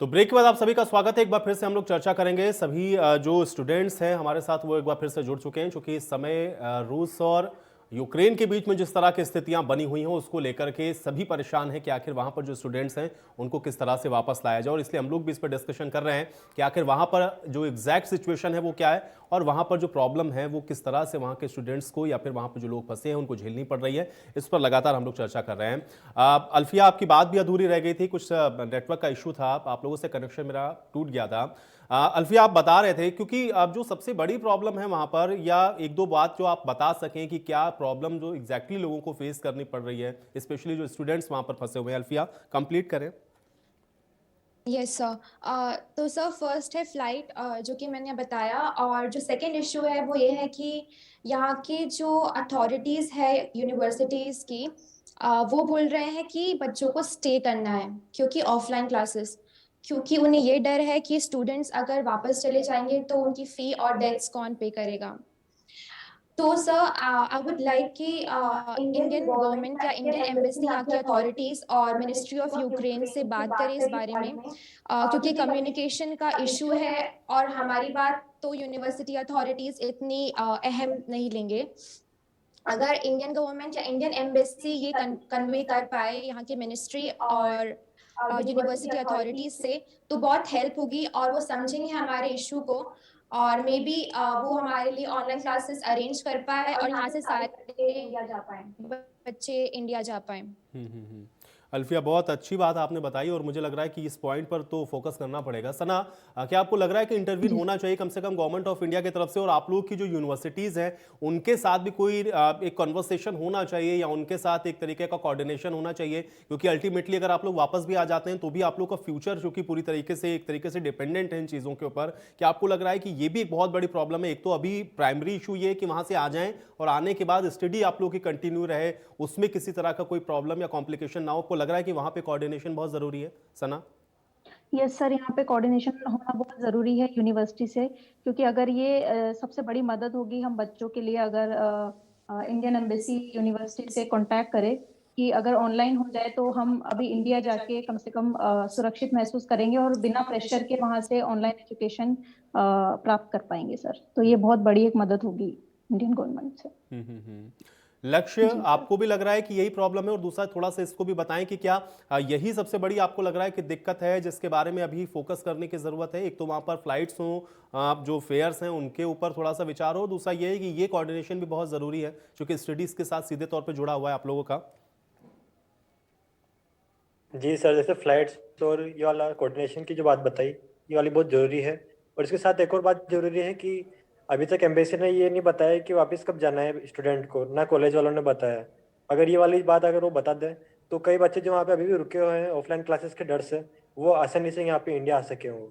तो ब्रेक के बाद आप सभी का स्वागत है। एक बार फिर से हम लोग चर्चा करेंगे। सभी जो स्टूडेंट्स हैं हमारे साथ वो एक बार फिर से जुड़ चुके हैं, क्योंकि इस समय रूस और यूक्रेन के बीच में जिस तरह की स्थितियां बनी हुई हैं उसको लेकर के सभी परेशान हैं कि आखिर वहां पर जो स्टूडेंट्स हैं उनको किस तरह से वापस लाया जाए। और इसलिए हम लोग भी इस पर डिस्कशन कर रहे हैं कि आखिर वहां पर जो एग्जैक्ट सिचुएशन है वो क्या है और वहां पर जो प्रॉब्लम है वो किस तरह से वहां के स्टूडेंट्स को या फिर वहां पर जो लोग फंसे हैं उनको झेलनी पड़ रही है। इस पर लगातार हम लोग चर्चा कर रहे हैं। अल्फिया, आपकी बात भी अधूरी रह गई थी, कुछ नेटवर्क का इशू था, आप लोगों से कनेक्शन मेरा टूट गया था। अल्फिया, आप बता रहे थे, क्योंकि अब जो सबसे बड़ी प्रॉब्लम है वहां पर, या एक दो बात जो आप बता सकें कि क्या प्रॉब्लम जो एग्जैक्टली लोगों को फेस करनी पड़ रही है, स्पेशली जो स्टूडेंट्स वहां पर फंसे हुए हैं। अल्फिया, कंप्लीट करें। Yes sir. तो सर फर्स्ट है फ्लाइट, जो कि मैंने बताया। और जो सेकंड इशू है वो ये है कि यहाँ की जो अथॉरिटीज़ है यूनिवर्सिटीज़ की, वो बोल रहे हैं कि बच्चों को स्टे करना है क्योंकि ऑफलाइन क्लासेस, क्योंकि उन्हें ये डर है कि स्टूडेंट्स अगर वापस चले जाएंगे तो उनकी फ़ी और डेट्स कौन पे करेगा। तो सर आई वुड लाइक कि इंडियन गवर्नमेंट या इंडियन एम्बेसी, यहाँ की अथॉरिटीज़ और मिनिस्ट्री ऑफ यूक्रेन से बात करें इस बारे में, क्योंकि कम्युनिकेशन का इशू है और हमारी बात तो यूनिवर्सिटी अथॉरिटीज़ इतनी अहम नहीं लेंगे। अगर इंडियन गवर्नमेंट या इंडियन एम्बेसी ये कन्वे कर पाए यहाँ की मिनिस्ट्री और यूनिवर्सिटी अथॉरिटीज से, तो बहुत हेल्प होगी और वो समझेंगे हमारे इशू को। और मे बी वो हमारे लिए ऑनलाइन क्लासेस अरेंज कर पाए और यहाँ से सारे इंडिया जा पाए, बच्चे इंडिया जा पाए। हम्म। अल्फिया, बहुत अच्छी बात आपने बताई और मुझे लग रहा है कि इस पॉइंट पर तो फोकस करना पड़ेगा। सना, क्या आपको लग रहा है कि इंटरव्यू जी। होना चाहिए कम से कम गवर्नमेंट ऑफ इंडिया की तरफ से, और आप लोग की जो यूनिवर्सिटीज़ हैं उनके साथ भी कोई एक कन्वर्सेशन होना चाहिए, या उनके साथ एक तरीके का कोऑर्डिनेशन होना चाहिए? क्योंकि अल्टीमेटली अगर आप लोग वापस भी आ जाते हैं तो भी आप लोग का फ्यूचर जो कि पूरी तरीके से एक तरीके से डिपेंडेंट है इन चीज़ों के ऊपर। क्या आपको लग रहा है कि ये भी एक बहुत बड़ी प्रॉब्लम है? एक तो अभी प्राइमरी इशू ये है कि वहाँ से आ जाएं और आने के बाद स्टडी आप लोग की कंटिन्यू रहे, उसमें किसी तरह का कोई प्रॉब्लम या कॉम्प्लिकेशन ना हो। आपको लग रहा है कि वहां पे कोऑर्डिनेशन बहुत जरूरी है? सना? यस सर, यहाँ पे कोऑर्डिनेशन होना बहुत ज़रूरी है यूनिवर्सिटी से, क्योंकि अगर ये सबसे बड़ी मदद होगी हम बच्चों के लिए, अगर इंडियन एम्बेसी यूनिवर्सिटी से कांटेक्ट करे कि अगर ऑनलाइन हो जाए तो हम अभी इंडिया जाके कम से कम सुरक्षित महसूस करेंगे और बिना प्रेशर के वहाँ से ऑनलाइन एजुकेशन प्राप्त कर पाएंगे सर। तो ये बहुत बड़ी एक मदद होगी इंडियन गवर्नमेंट से। लक्ष्य, जी सर। आपको भी लग रहा है कि यही प्रॉब्लम है? और दूसरा थोड़ा सा इसको भी बताएं कि क्या यही सबसे बड़ी आपको लग रहा है कि दिक्कत है जिसके बारे में अभी फोकस करने की जरूरत है? एक तो वहां पर फ्लाइट्स हो, जो फेयर्स हैं उनके ऊपर थोड़ा सा विचार हो, दूसरा ये है कि ये कोऑर्डिनेशन भी बहुत जरूरी है क्योंकि स्टडीज के साथ सीधे तौर पर जुड़ा हुआ है आप लोगों का। जी सर, जैसे फ्लाइट्स और ये वाला कोऑर्डिनेशन की जो बात बताई, ये वाली बहुत ज़रूरी है। और इसके साथ एक और बात ज़रूरी है कि अभी तक एम्बेसी ने ये नहीं बताया कि वापस कब जाना है स्टूडेंट को, ना कॉलेज वालों ने बताया। अगर ये वाली बात अगर वो बता दें तो कई बच्चे जो वहाँ पे अभी भी रुके हुए हैं ऑफलाइन क्लासेस के डर से, वो आसानी से यहाँ पे इंडिया आ सके हों।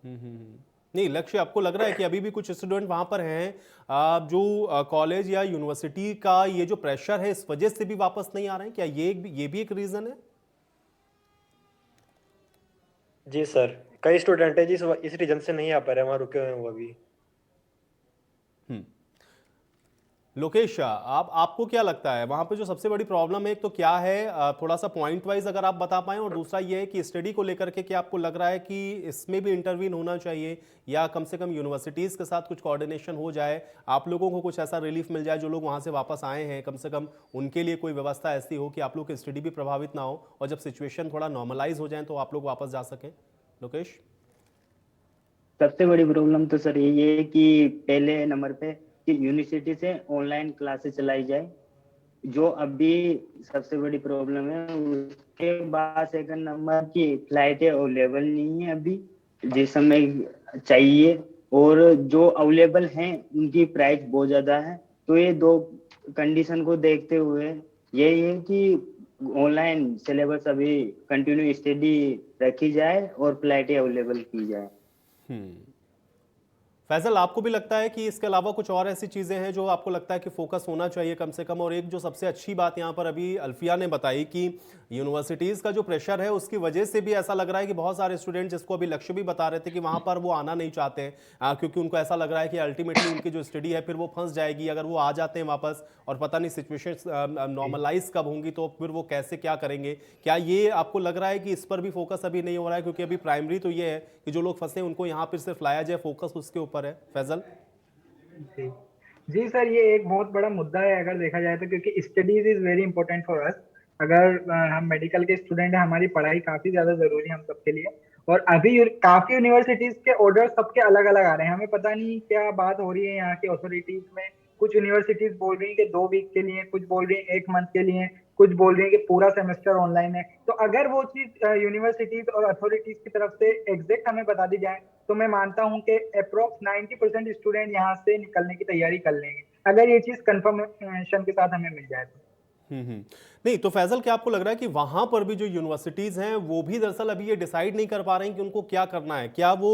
नहीं लक्ष्य, आपको लग रहा है कि अभी भी कुछ स्टूडेंट वहां पर हैं जो कॉलेज या यूनिवर्सिटी का ये जो प्रेशर है इस वजह से भी वापस नहीं आ रहे हैं? क्या ये भी एक रीजन है? जी सर, कई स्टूडेंट है जिस इस रीजन से नहीं आ पा रहे, वहाँ रुके हुए हैं वो अभी। हम्म। लोकेश, आप आपको क्या लगता है वहां पे जो सबसे बड़ी प्रॉब्लम है, एक तो क्या है, थोड़ा सा पॉइंट वाइज अगर आप बता पाएं, और दूसरा ये है कि स्टडी को लेकर के क्या आपको लग रहा है कि इसमें भी इंटरवीन होना चाहिए, या कम से कम यूनिवर्सिटीज के साथ कुछ कोऑर्डिनेशन हो जाए, आप लोगों को कुछ ऐसा रिलीफ मिल जाए जो लोग वहां से वापस आए हैं, कम से कम उनके लिए कोई व्यवस्था ऐसी हो कि आप लोग की स्टडी भी प्रभावित ना हो, और जब सिचुएशन थोड़ा नॉर्मलाइज हो जाए तो आप लोग वापस जा सकें? लोकेश? सबसे बड़ी प्रॉब्लम तो सर ये है कि पहले नंबर पे कि यूनिवर्सिटी से ऑनलाइन क्लासेस चलाई जाए, जो अभी सबसे बड़ी प्रॉब्लम है। उसके बाद सेकंड नंबर की फ्लाइटें अवेलेबल नहीं है अभी जिस समय चाहिए, और जो अवेलेबल हैं उनकी प्राइस बहुत ज्यादा है। तो ये दो कंडीशन को देखते हुए यही है कि ऑनलाइन सिलेबस अभी कंटिन्यू स्टडी रखी जाए और फ्लाइटें अवेलेबल की जाए। हम्म। फैजल, आपको भी लगता है कि इसके अलावा कुछ और ऐसी चीज़ें हैं जो आपको लगता है कि फोकस होना चाहिए कम से कम? और एक जो सबसे अच्छी बात यहाँ पर अभी अल्फिया ने बताई कि यूनिवर्सिटीज़ का जो प्रेशर है उसकी वजह से भी ऐसा लग रहा है कि बहुत सारे स्टूडेंट, जिसको अभी लक्ष्य भी बता रहे थे कि वहाँ पर वो आना नहीं चाहते हैं, क्योंकि उनको ऐसा लग रहा है कि अल्टीमेटली उनकी जो स्टडी है फिर वो फंस जाएगी अगर वो आ जाते हैं वापस, और पता नहीं सिचुएशन नॉर्मलाइज कब होंगी तो फिर वो कैसे क्या करेंगे। क्या ये आपको लग रहा है कि इस पर भी फोकस अभी नहीं हो रहा है? क्योंकि अभी प्राइमरी तो ये है कि जो लोग फंसे उनको यहाँ फिर सिर्फ लाया जाए, फोकस उसके ऊपर है। फैजल? जी जी सर, ये एक बहुत बड़ा मुद्दा है अगर देखा जाए तो, क्योंकि studies is very important for us. अगर हम मेडिकल के स्टूडेंट हैं, हमारी पढ़ाई काफी ज्यादा जरूरी है हम सबके लिए। और अभी काफी यूनिवर्सिटीज के ऑर्डर सबके अलग अलग आ रहे हैं, हमें पता नहीं क्या बात हो रही है यहाँ की अथॉरिटीज में। कुछ यूनिवर्सिटीज बोल रही है कि 2 वीक के लिए, कुछ बोल रही है 1 मंथ के लिए, कुछ बोल रही है कि पूरा सेमेस्टर ऑनलाइन है। तो अगर वो चीज यूनिवर्सिटीज और अथॉरिटीज की तरफ से एग्जैक्ट हमें बता दी जाए तो मैं मानता हूं कि अप्रोक्स 90% स्टूडेंट यहाँ से निकलने की तैयारी कर लेंगे, अगर ये चीज कंफर्मेशन के साथ हमें मिल जाए तो। नहीं तो फैजल, क्या आपको लग रहा है कि वहां पर भी जो यूनिवर्सिटीज हैं वो भी दरअसल अभी ये डिसाइड नहीं कर पा रही कि उनको क्या करना है? क्या वो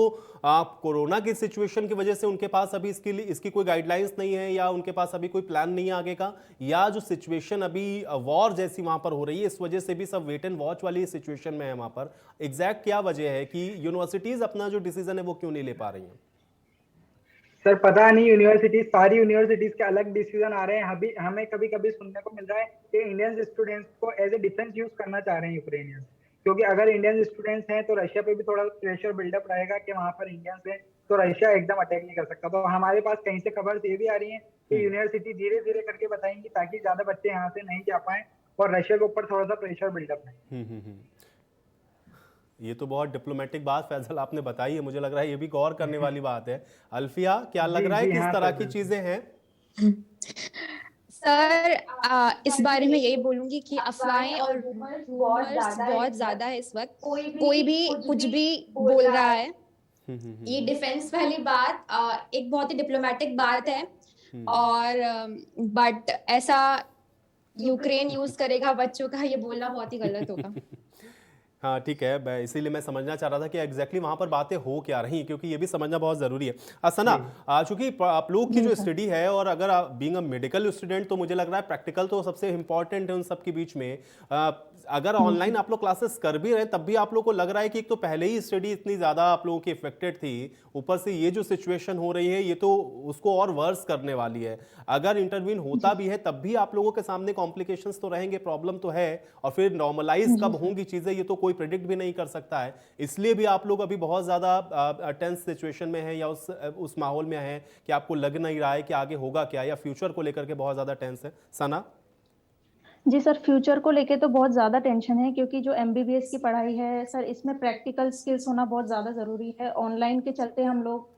कोरोना की सिचुएशन की वजह से उनके पास अभी इसकी कोई गाइडलाइंस नहीं है, या उनके पास अभी कोई प्लान नहीं है आगे का, या जो सिचुएशन अभी वॉर जैसी वहां पर हो रही है इस वजह से भी सब वेट एंड वॉच वाली सिचुएशन में है वहां पर? एग्जैक्ट क्या वजह है कि यूनिवर्सिटीज अपना जो डिसीजन है वो क्यों नहीं ले पा रही हैं? सर पता नहीं, यूनिवर्सिटीज, सारी यूनिवर्सिटीज के अलग डिसीजन आ रहे हैं। अभी हमें कभी कभी सुनने को मिल रहा है कि इंडियन स्टूडेंट्स को एज ए डिफेंस यूज करना चाह रहे हैं यूक्रेनियंस, क्योंकि अगर इंडियन स्टूडेंट्स हैं तो रशिया पे भी थोड़ा प्रेशर बिल्डअप रहेगा कि वहां पर इंडियंस हैं तो रशिया एकदम अटैक नहीं कर सकता। तो हमारे पास कहीं से खबर ये भी आ रही है कि यूनिवर्सिटी धीरे धीरे करके बताएंगी ताकि ज्यादा बच्चे यहाँ से नहीं जा पाए और रशिया के ऊपर थोड़ा सा प्रेशर बिल्डअप है। ये तो बहुत डिप्लोमेटिक बात फैजल आपने बताई है, मुझे लग रहा है ये भी गौर करने वाली बात है। अल्फिया, क्या लग रहा है किस तरह की चीजें हैं? सर इस बारे में यही बोलूंगी कि अफवाहें और रूमर्स बहुत ज्यादा है इस वक्त। कोई भी कुछ भी बोल रहा है। ये डिफेंस वाली बात एक बहुत ही डिप्लोमेटिक बात है, और बट ऐसा यूक्रेन यूज करेगा बच्चों का, ये बोलना बहुत ही गलत होगा। हाँ ठीक है, इसीलिए मैं समझना चाह रहा था कि एग्जैक्टली वहां पर बातें हो क्या रही, क्योंकि ये भी समझना बहुत जरूरी है। सना, चूंकि आप लोग की जो स्टडी है, और अगर आप बीइंग अ मेडिकल स्टूडेंट, तो मुझे लग रहा है प्रैक्टिकल तो सबसे इंपॉर्टेंट है उन सब के बीच में। अगर ऑनलाइन आप लोग क्लासेस कर भी रहे तब भी आप लोग को लग रहा है कि एक तो पहले ही स्टडी इतनी ज्यादा आप लोगों की इफेक्टेड थी, ऊपर से ये जो सिचुएशन हो रही है ये तो उसको और वर्स करने वाली है। अगर इंटरवीन होता भी है तब भी आप लोगों के सामने कॉम्प्लिकेशंस तो रहेंगे, प्रॉब्लम तो है, और फिर नॉर्मलाइज कब होंगी चीजें ये तो कोई प्रेडिक्ट भी नहीं कर सकता है। इसलिए भी आप लोग अभी बहुत ज्यादा टेंस सिचुएशन में हैं, या उस माहौल में हैं कि आपको लग नहीं रहा है कि आगे होगा क्या, या फ्यूचर को लेकर के बहुत ज्यादा टेंस है। सना? जी सर, फ्यूचर को लेके तो बहुत ज़्यादा टेंशन है, क्योंकि जो एमबीबीएस की पढ़ाई है सर, इसमें प्रैक्टिकल स्किल्स होना बहुत ज़्यादा ज़रूरी है। ऑनलाइन के चलते हम लोग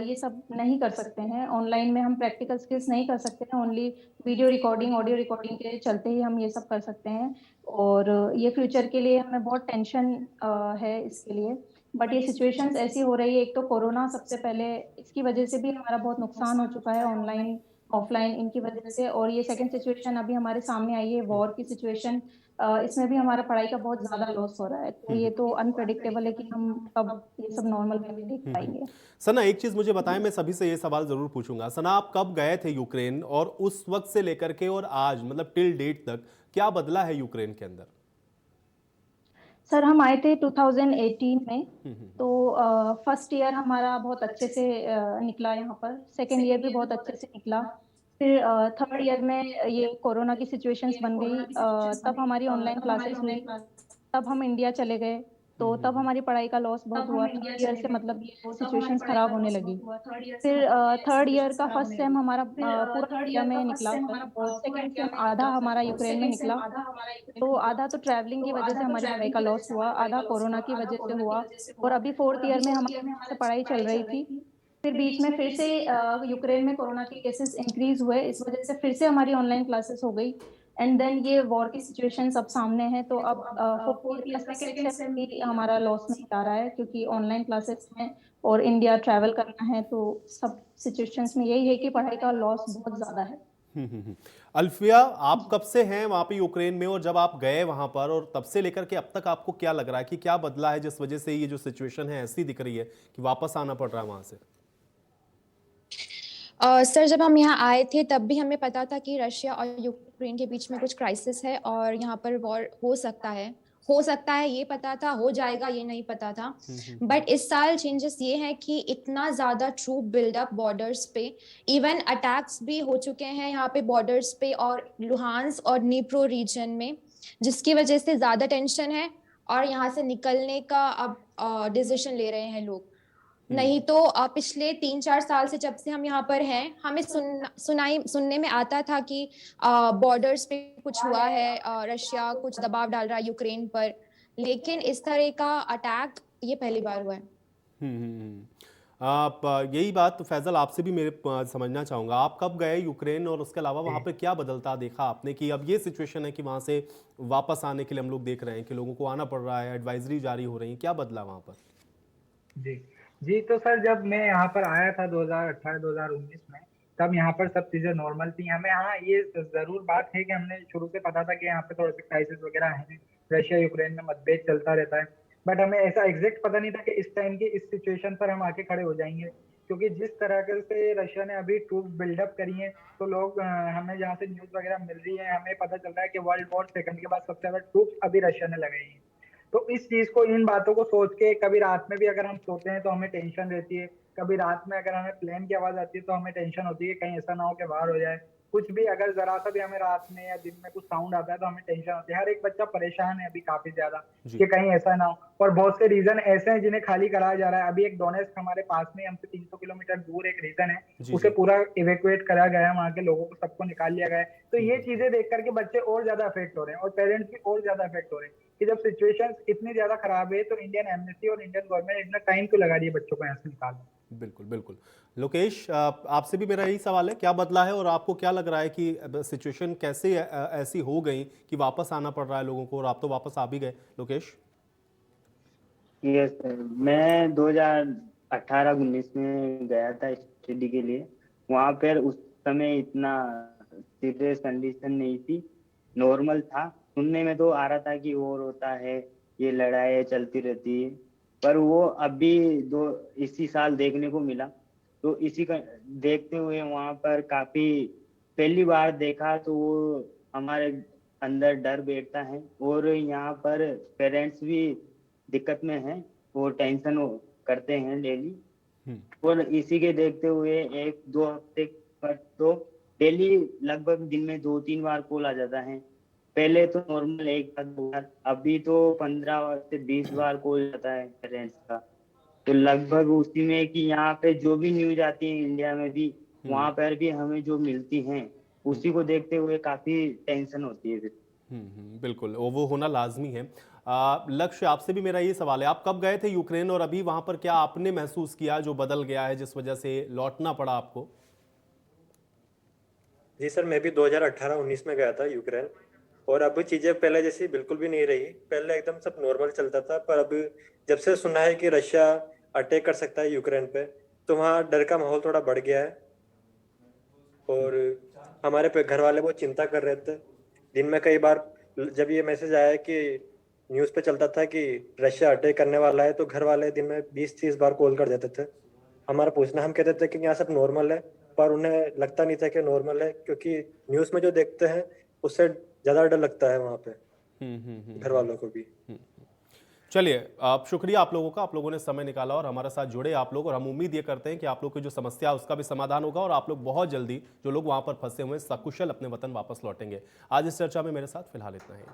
ये सब नहीं कर सकते हैं। ऑनलाइन में हम प्रैक्टिकल स्किल्स नहीं कर सकते हैं, only video recording, audio recording के चलते ही हम ये सब कर सकते हैं। और ये फ्यूचर के लिए हमें बहुत टेंशन है इसके लिए। बट ये सिचुएशंस ऐसी हो रही है, एक तो कोरोना सबसे पहले, इसकी वजह से भी हमारा बहुत नुकसान हो चुका है ऑनलाइन ऑफलाइन इनकी वजह से। और ये सेकंड सिचुएशन अभी हमारे सामने आई है, वॉर की सिचुएशन, इसमें भी हमारा पढ़ाई का बहुत ज्यादा लॉस हो रहा है। तो ये तो अनप्रेडिक्टेबल है कि हम कब ये सब नॉर्मल वे में देख पाएंगे। सना, एक चीज मुझे बताएं, मैं सभी से ये सवाल जरूर पूछूंगा। सना, आप कब गए थे यूक्रेन, और उस वक्त से लेकर के और आज, मतलब टिल डेट तक क्या बदला है यूक्रेन के अंदर? सर हम आए थे 2018 में, तो फर्स्ट ईयर हमारा बहुत अच्छे से निकला यहाँ पर, सेकेंड ईयर भी बहुत अच्छे से निकला। फिर थर्ड ईयर में ये कोरोना की सिचुएशंस बन गई, तब हमारी ऑनलाइन क्लासेस हुई, तब हम इंडिया चले गए, तो तब हमारी पढ़ाई का लॉस बहुत हुआ। थर्ड ईयर से मतलब ये सिचुएशंस खराब होने लगी। फिर थर्ड ईयर का फर्स्ट सेम हमारा पूरा इंडिया में निकला, और सेकेंड सेम आधा हमारा यूक्रेन में निकला। तो आधा तो ट्रैवलिंग की वजह से हमारी पढ़ाई का लॉस हुआ, आधा कोरोना की वजह से हुआ, और अभी फोर्थ ईयर में हमारी पढ़ाई चल रही थी। फिर बीच में फिर से यूक्रेन में कोरोना के केसेस इंक्रीज हुए, इस वजह से फिर से हमारी ऑनलाइन क्लासेस हो गई। एंड देन ये वॉर की सिचुएशन सब सामने है, तो अब फोर्थ ईयर का सेकंड सेम भी हमारा लॉस नहीं आ रहा है, क्योंकि ऑनलाइन क्लासेस हैं और इंडिया ट्रैवल करना है। तो सब सिचुएशंस में यही है कि पढ़ाई का लॉस बहुत ज्यादा है। अल्फिया, आप कब से हैं वहां पे यूक्रेन में, और जब आप गए वहां पर और तब से लेकर के अब तक आपको क्या लग रहा है कि क्या बदला है जिस वजह से ये जो सिचुएशन है ऐसी दिख रही है कि वापस आना पड़ रहा है वहां से? सर जब हम यहाँ आए थे तब भी हमें पता था कि रशिया और यूक्रेन के बीच में कुछ क्राइसिस है और यहाँ पर वॉर हो सकता है ये पता था, हो जाएगा ये नहीं पता था। बट इस साल चेंजेस ये है कि इतना ज्यादा ट्रूप बिल्डअप बॉर्डर्स पे, इवन अटैक्स भी हो चुके हैं यहाँ पे बॉर्डर्स पे और लुहांस और नीप्रो रीजन में, जिसकी वजह से ज्यादा टेंशन है और यहाँ से निकलने का अब डिसीजन ले रहे हैं लोग। नहीं तो पिछले 3-4 साल से जब से हम यहाँ पर हैं, हमें सुनने में आता था कि बॉर्डर्स पे कुछ हुआ है, रशिया कुछ दबाव डाल रहा है यूक्रेन पर, लेकिन इस तरह का अटैक ये पहली बार हुआ है। आप यही बात फैजल आपसे भी मेरे समझना चाहूँगा, आप कब गए यूक्रेन और उसके अलावा वहाँ पे क्या बदलता देखा आपने कि अब ये सिचुएशन है कि वहाँ से वापस आने के लिए हम लोग देख रहे हैं कि लोगों को आना पड़ रहा है, एडवाइजरी जारी हो रही है, क्या बदला वहाँ पर? जी जी, तो सर जब मैं यहाँ पर आया था 2018-2019 में, तब यहाँ पर सब चीजें नॉर्मल थी। हमें यहाँ ये जरूर बात है कि हमने शुरू से पता था कि यहाँ पे थोड़े से क्राइसिस वगैरह हैं, रशिया यूक्रेन में मतभेद चलता रहता है, बट हमें ऐसा एग्जैक्ट पता नहीं था कि इस टाइम की इस सिचुएशन पर हम आके खड़े हो जाएंगे। क्योंकि जिस तरह से रशिया ने अभी ट्रूप बिल्डअप करी है, तो लोग हमें जहाँ से न्यूज वगैरह मिल रही है, हमें पता चल रहा है कि वर्ल्ड वॉर सेकंड के बाद सबसे ज्यादा ट्रूप अभी रशिया ने लगाई है। तो इस चीज को, इन बातों को सोच के कभी रात में भी अगर हम सोते हैं तो हमें टेंशन रहती है, कभी रात में अगर हमें प्लेन की आवाज आती है तो हमें टेंशन होती है कि कहीं ऐसा ना हो कि बाहर हो जाए। कुछ भी अगर जरा सा भी हमें रात में या दिन में कुछ साउंड आता है तो हमें टेंशन होती है। हर एक बच्चा परेशान है अभी काफी ज्यादा कि कहीं ऐसा ना हो। और बहुत से रीजन ऐसे हैं जिन्हें खाली कराया जा रहा है। अभी एक डोनेस्क हमारे पास में, हमसे 300 किलोमीटर दूर एक रीजन है, उसे पूरा इवेक्युएट करा गया है, वहां के लोगों को सबको निकाल लिया गया है। तो ये चीजें देख करके बच्चे और ज्यादा अफेक्ट हो रहे हैं और पेरेंट्स भी और ज्यादा अफेक्ट हो रहे हैं कि जब सिचुएशन इतनी ज्यादा खराब है तो इंडियन एम्बेसी और इंडियन गवर्नमेंट इतना टाइम क्यों लगा रही है बच्चों को यहाँ से निकालने। बिल्कुल बिल्कुल। लोकेश, आपसे भी मेरा यही सवाल है, क्या बदला है और आपको क्या लग रहा है कि सिचुएशन कैसे ऐसी हो गई कि वापस आना पड़ रहा है लोगों को, और आप तो वापस आ भी गए लोकेश? यस सर, मैं 2018-19 में गया था स्टडी के लिए। वहाँ पर उस समय इतना सीरियस कंडीशन नहीं थी, नॉर्मल था। सुनने में तो आ रहा था कि वॉर होता है, ये लड़ाई चलती रहती है, पर वो अभी इसी साल देखने को मिला। तो इसी का देखते हुए वहाँ पर काफी पहली बार देखा तो वो हमारे अंदर डर बैठता है। और यहाँ पर पेरेंट्स भी दिक्कत में हैं, वो टेंशन करते हैं डेली। और इसी के देखते हुए 1-2 हफ्ते पर तो डेली लगभग दिन में 2-3 बार कॉल आ जाता है। पहले तो नॉर्मल 1-2 बार, अभी तो 15 से 20 बार कॉल आता है पेरेंट्स का। तो लगभग उसी में कि यहाँ पे जो भी न्यूज आती है इंडिया में भी, वहाँ पर भी हमें जो मिलती हैं, उसी को देखते हुए काफी टेंशन होती है फिर। बिल्कुल, वो होना लाजमी है। लक्ष्य, आपसे भी मेरा ये सवाल है, आप कब गए थे यूक्रेन और अभी वहां पर क्या आपने महसूस किया जो बदल गया है जिस वजह से लौटना पड़ा आपको? जी सर, मैं भी 2018-19 में गया था यूक्रेन, और अब चीजें पहले जैसी बिल्कुल भी नहीं रही। पहले एकदम सब नॉर्मल चलता था, पर अब जब से सुना है कि रशिया अटैक कर सकता है यूक्रेन पे, तो वहाँ डर का माहौल थोड़ा बढ़ गया है। और हमारे पे घर वाले बहुत चिंता कर रहे थे। दिन में कई बार जब ये मैसेज आया कि न्यूज़ पे चलता था कि रशिया अटैक करने वाला है, तो घर वाले दिन में 20-30 बार कॉल कर देते थे हमारा पूछना। हम कहते थे कि यहाँ सब नॉर्मल है, पर उन्हें लगता नहीं था कि नॉर्मल है, क्योंकि न्यूज़ में जो देखते हैं उससे ज़्यादा डर लगता है वहाँ पे घर वालों को भी। चलिए, आप शुक्रिया आप लोगों का, आप लोगों ने समय निकाला और हमारे साथ जुड़े आप लोग, और हम उम्मीद ये करते हैं कि आप लोग की जो समस्या है उसका भी समाधान होगा और आप लोग बहुत जल्दी, जो लोग वहां पर फंसे हुए हैं, सकुशल अपने वतन वापस लौटेंगे। आज इस चर्चा में मेरे साथ फिलहाल इतना ही।